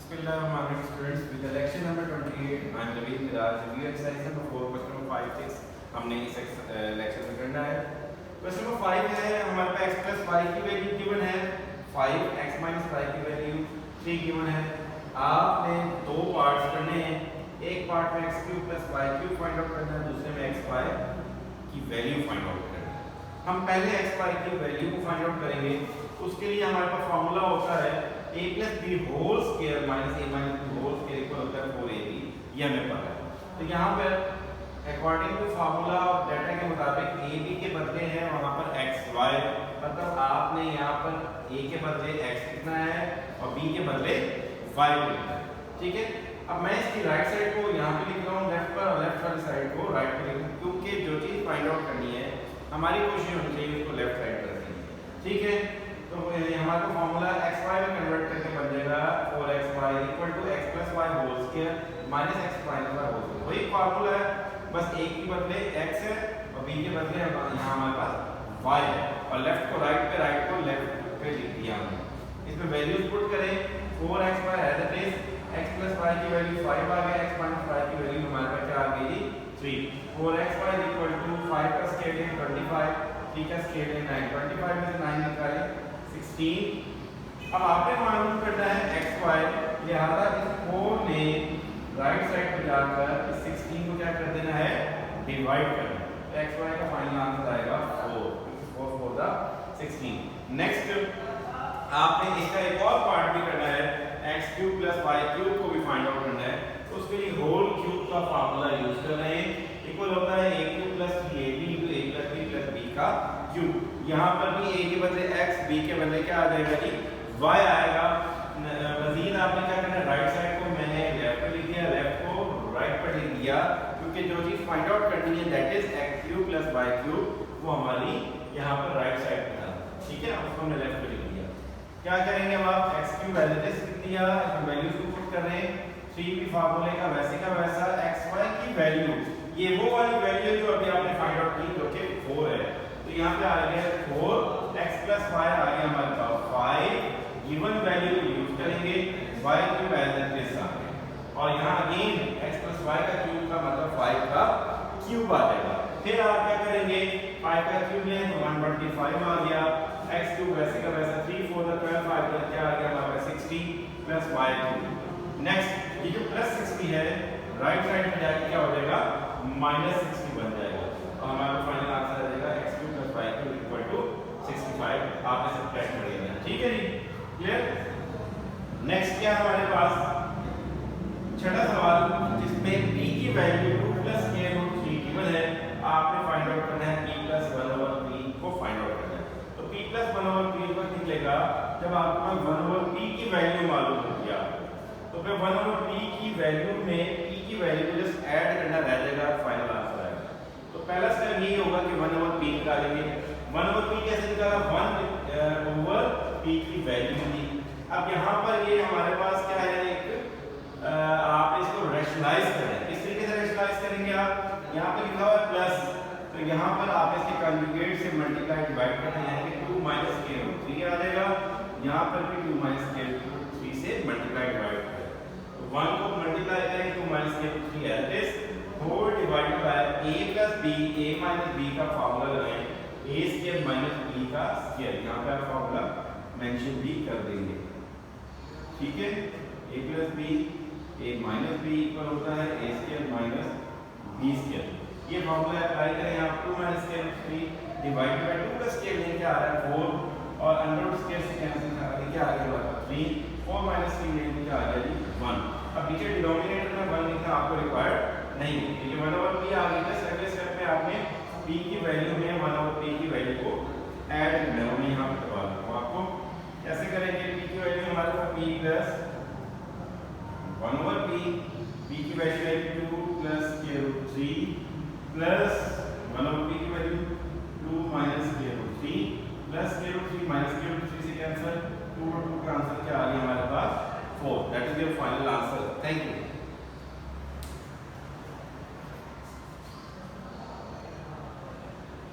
Bismillahirrahmanirrahim students, with the lecture number 28 I am Naveed Miraj. Review exercise number 4 question number 5 6 हमने इस lecture में करना है। Question number 5 है हमारे पास x plus y की वैल्यू गिवन है, 5x minus y की वैल्यू 3 गिवन है। आपने दो पार्ट्स करने हैं, एक पार्ट में x cube plus y cube find out करना है, दूसरे में x y की वैल्यू फाइंड आउट करना है। हम पहले x y की वैल्यू को फाइंड आउट करेंगे। उसके लिए हमारे पास फार्मूला होता है a plus b whole square minus a minus b whole square equal होता है 4ab। ये हमें पता है। तो यहाँ पर अकॉर्डिंग टू फार्मूला और डाटा के मुताबिक a b के बदले है वहाँ पर x y, मतलब आपने यहाँ पर a के बदले x लिखना है और b के बदले y लिखना है। ठीक है, अब मैं इसकी राइट साइड को यहाँ पे लिख रहा हूँ लेफ्ट पर, लेफ्ट वाली साइड को राइट पे लिख रहा हूँ, क्योंकि जो चीज़ फाइंड आउट करनी है हमारी कोशिश होनी चाहिए उसको लेफ्ट साइड पर रखनी है। ठीक है, तो हमारा फार्मूला x y में कन्वर्ट करके बन जाएगा 4xy equal to x plus y whole square minus x minus y whole square. वही फार्मूला है, बस a के बदले x है और b के बदले यहाँ हमारे पास y है और लेफ्ट को राइट पे, राइट को लेफ्ट पे लिख दिया हमने। इसमें वैल्यूज पुट करें, 4xy as it is, x plus y की वैल्यू 5 आ गया, x minus y की वैल्यू हमारे पास क्या आ गई 3। 4xy इक्वल टू 5 का स्क्वायर है 25, 3 का स्क्वायर है 9, 25 में से 9 निकालें 16। अब आपने मालूम करना है xy, लिहाजा इस 4 ने राइट साइड पर जाकर इस 16 को क्या कर देना है, डिवाइड करना है। तो xy का फाइनल आंसर आएगा 4, 4 4 द 16। नेक्स्ट आपने इसका एक और पार्ट भी करना है, x cube plus y cube को भी फाइंड आउट करना है। तो उसके लिए होल क्यूब का फार्मूला यूज कर रहे हैं, इक्वल होता है a cube plus 3ab into a plus b plus b का क्यूब। यहाँ पर भी a के बदले x, b के बदले क्या आ जाएगा जी, y आएगा। मजीद आपने क्या करना है, राइट साइड को मैंने लेफ्ट पर लिख दिया, लेफ्ट को राइट पर लिख दिया, क्योंकि जो चीज फाइंड आउट करनी है that is x cube plus y cube, वो हमारी यहाँ पर राइट साइड पे था। ठीक है, उसको हमने लेफ्ट पे लिख दिया। क्या करेंगे अब आप, x cube as it is लिख दिया, इसमें वैल्यूज को पुट कर रहे हैं, 3 भी फार्मूले का वैसे का वैसा, xy की वैल्यू ये वो वाली वैल्यू जो अभी आपने फाइंड आउट की जो कि 4 है, तो यहाँ पे आ गया 4x plus y आ गया हमारे पास 5, गिवन वैल्यू को यूज करेंगे, y cube as it is आ गया और यहाँ अगेन x plus y का क्यूब का मतलब 5 का क्यूब आ जाएगा। फिर आप क्या करेंगे, 5 का क्यूब लें तो 125 आ गया, x क्यूब वैसे का वैसा 3 4 द 12 5 का क्या आ गया हमारे पास 60 प्लस y क्यूब। नेक्स्ट ये जो प्लस 60 है राइट साइड में जाके क्या हो जाएगा, माइनस 60 बन जाएगा और हमारा फाइनल आंसर आ जाएगा x cube plus y cube equal to 65। आपने सब्ट्रैक्ट कर दिया, ठीक है जी, क्लियर। नेक्स्ट क्या हमारे पास छठा सवाल, जिसमें b की value 2 plus square root 3 given है। आपने फाइंड आउट करना है p प्लस 1 ओवर p को फाइंड आउट करना है। तो p प्लस 1 ओवर p को निकलेगा जब आपको 1 ओवर p की वैल्यू मालूम हो गया, तो फिर 1 ओवर p की वैल्यू में p की वैल्यू को जस्ट ऐड करना रह जाएगा, फाइनल आंसर आएगा। तो पहला स्टेप ये होगा कि 1 ओवर p निकालेंगे। 1 ओवर p कैसे निकाला, 1 ओवर p की वैल्यू दी। अब यहाँ पर ये हमारे पास क्या है, एक आप इसको रैशनलाइज करें। किस तरीके से रैशनलाइज करेंगे, आप यहाँ पे लिखा हुआ है प्लस, तो यहाँ पर आप इसके कंजुगेट से मल्टीप्लाई डिवाइड करते हैं, यानी कि 2 माइनस स्क्वायर रूट 3 आ जाएगा। यहाँ पर भी 2 माइनस स्क्वायर रूट 3 से मल्टीप्लाई डिवाइड करें, तो 1 को मल्टीप्लाई करें 2 minus square root 3 as it is whole divided by a plus b, a minus b का फार्मूला लगाएं, a स्क्वायर माइनस b का स्क्वायर, यहाँ पे आप फार्मूला मेंशन भी कर देंगे। ठीक है, a plus b, a minus b equal होता है a square minus b square. ये फार्मूला अप्लाई करें आप, 2 minus square root 3 divided by 2 का स्क्वायर लेके आ रहा है 4 और अंडर रूट स्क्वायर से कैंसिल करके क्या आ गया हमारा 3, 4 माइनस 3 लेके क्या आ गया जी 1। अब नीचे डिनोमिनेटर में 1 लिखना आपको रिक्वायर्ड नहीं है, क्योंकि 1 ओवर p आ गया है। अगले स्टेप में आपने p की वैल्यू में 1 ओवर p की वैल्यू को ऐड करना है। मैं यहाँ पे करवा दूँ आपको, कैसे करेंगे, p की वैल्यू हमारे पास p प्लस 1 ओवर p की वैल्यू है 2 plus square root 3 plus 1 over p की value 2 minus square root 3 plus square root 3 minus square root 3 से कैंसिल, 2 और 2 का आंसर क्या आ गया हमारे पास 4। That is your final answer. Thank you.